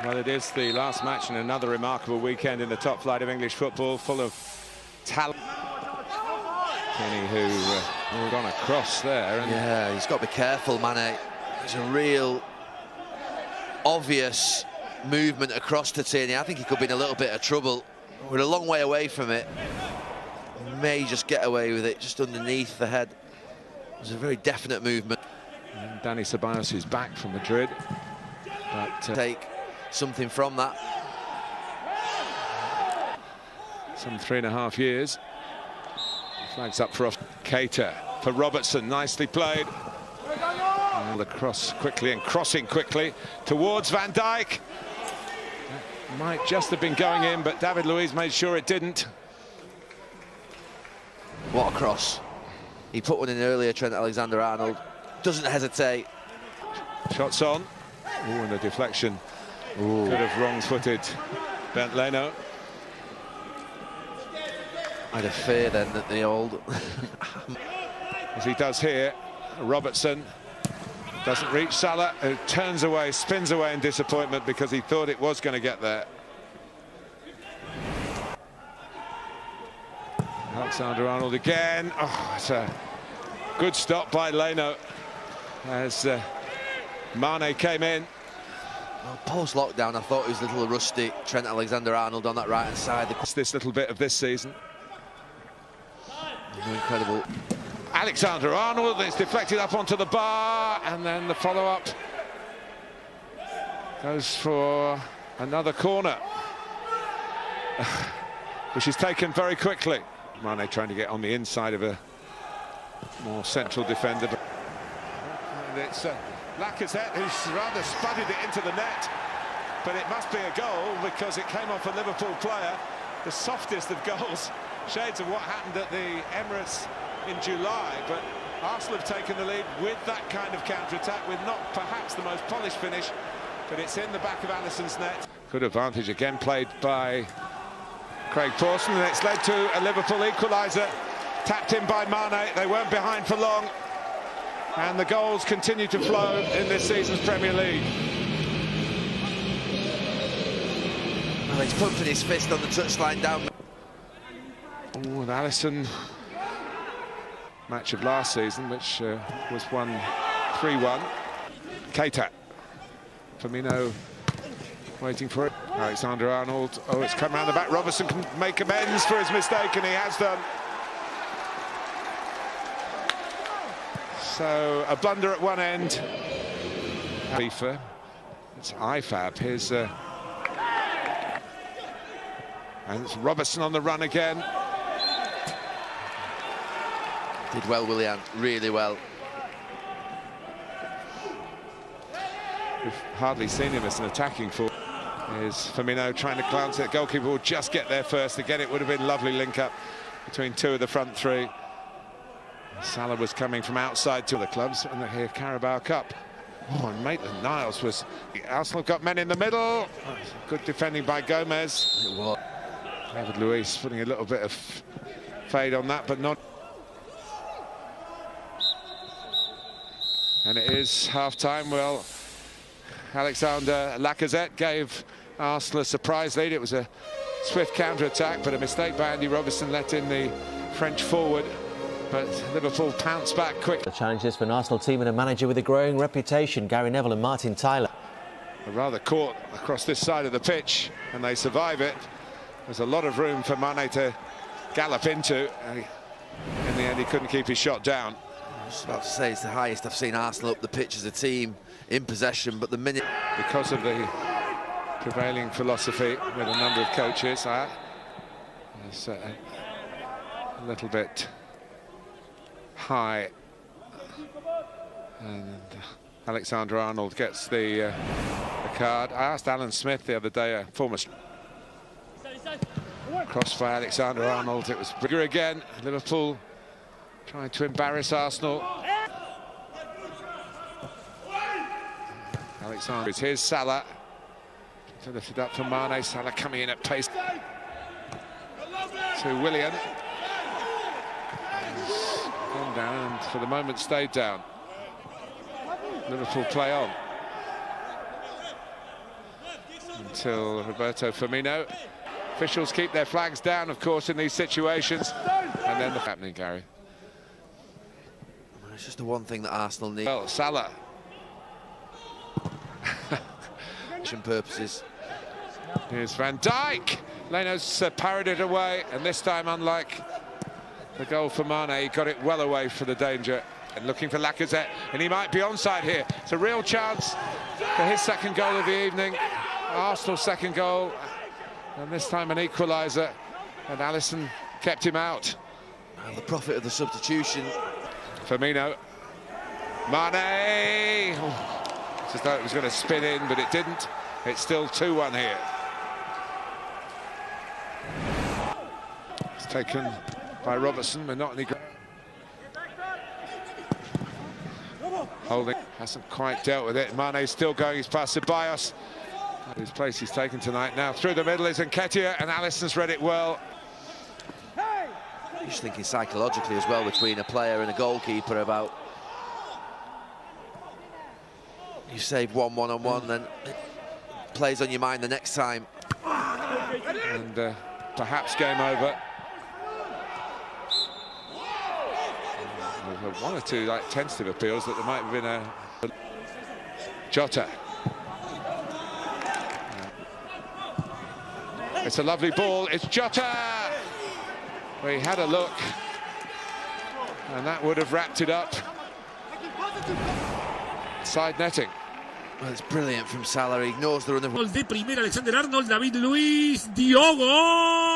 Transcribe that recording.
Well, it is the last match in another remarkable weekend in the top flight of English football, full of talent. Kenny, who gone across there. And yeah, he's got to be careful, Mane. There's a real obvious movement across to Tierney. I think he could be in a little bit of trouble. We're a long way away from it. He may just get away with it, just underneath the head. There's a very definite movement. And Dani Ceballos is back from Madrid. But take something from that. Some 3.5 years. Flags up for Keita for Robertson, nicely played. And the cross quickly and crossing quickly towards Van Dijk. That might just have been going in, but David Luiz made sure it didn't. What a cross. He put one in earlier, Trent Alexander-Arnold. Doesn't hesitate. Shots on. Oh, and a deflection. Ooh. Could have wrong-footed Bernd Leno. I had a fear then that the old... As he does here, Robertson doesn't reach Salah, who turns away, spins away in disappointment because he thought it was going to get there. Alexander-Arnold again. Oh, it's a good stop by Leno as Mane came in. Well, post-lockdown, I thought he was a little rusty. Trent Alexander-Arnold on that right-hand side. This little bit of this season. Incredible. Alexander-Arnold, it's deflected up onto the bar, and then the follow-up goes for another corner, which is taken very quickly. Mane trying to get on the inside of a more central defender. And it's Lacazette who's rather spudded it into the net, but it must be a goal because it came off a Liverpool player. The softest of goals, shades of what happened at the Emirates in July, but Arsenal have taken the lead with that kind of counter-attack, with not perhaps the most polished finish, but it's in the back of Alisson's net. Good advantage again played by Craig Pawson, and it's led to a Liverpool equaliser, tapped in by Mane. They weren't behind for long, and the goals continue to flow in this season's Premier League. Well, he's pumping his fist on the touchline down. Oh, and Alisson, match of last season, which was won 3-1. Keita, Firmino waiting for it. Alexander-Arnold, oh, it's come round the back. Robertson can make amends for his mistake, and he has done. So a blunder at one end. FIFA, it's IFAB. Here's and it's Robertson on the run again. Did well, Willian, really well. We've hardly seen him as an attacking forward. Here's Firmino trying to glance it. Goalkeeper will just get there first. Again, it would have been lovely link-up between two of the front three. Salah was coming from outside to the clubs, and here Carabao Cup. Oh, and Maitland-Niles was... Arsenal got men in the middle. Oh, good defending by Gomez. It was. David Luiz putting a little bit of fade on that, but not... And it is half-time. Well, Alexander Lacazette gave Arsenal a surprise lead. It was a swift counter-attack, but a mistake by Andy Robertson let in the French forward. But Liverpool pounced back quickly. The challenge is for an Arsenal team and a manager with a growing reputation, Gary Neville and Martin Tyler. Rather caught across this side of the pitch, and they survive it. There's a lot of room for Mane to gallop into. In the end, he couldn't keep his shot down. I was about to say it's the highest I've seen Arsenal up the pitch as a team in possession, but the minute... Because of the prevailing philosophy with a number of coaches, it's a little bit high. And Alexander-Arnold gets the card. I asked Alan Smith the other day, a former... Cross by Alexander-Arnold. It was bigger again. Liverpool trying to embarrass Arsenal. Alexander, here's Salah. To lift it up for Mane. Salah coming in at pace. To Willian. He's gone down and for the moment stayed down. Liverpool play on. until Roberto Firmino. Officials keep their flags down, of course, in these situations. And then the happening, Gary. It's just the one thing that Arsenal need. Well, Salah. Purposes. Here's Van Dijk. Leno's parried it away, and this time, unlike the goal for Mane, he got it well away from the danger. And looking for Lacazette, and he might be onside here. It's a real chance for his second goal of the evening. Arsenal's second goal, and this time an equaliser, and Alisson kept him out. Well, the profit of the substitution. Firmino. Mane! Oh, just thought it was going to spin in, but it didn't. It's still 2-1 here. It's taken by Robertson, but not any... Holding hasn't quite dealt with it. Mane's still going. He's past Ceballos. His place he's taken tonight. Now through the middle is Nketiah, and Alisson's read it well. Just thinking psychologically as well between a player and a goalkeeper about you save one one-on-one, then it plays on your mind the next time. And perhaps game over. One or two like tentative appeals that there might have been a Jota. It's a lovely ball. It's Jota. Well, he had a look, and that would have wrapped it up. Side netting. Well, it's brilliant from Salah. He ignores the run of... Gol de primera, Alexander Arnold, David Luiz, Diogo.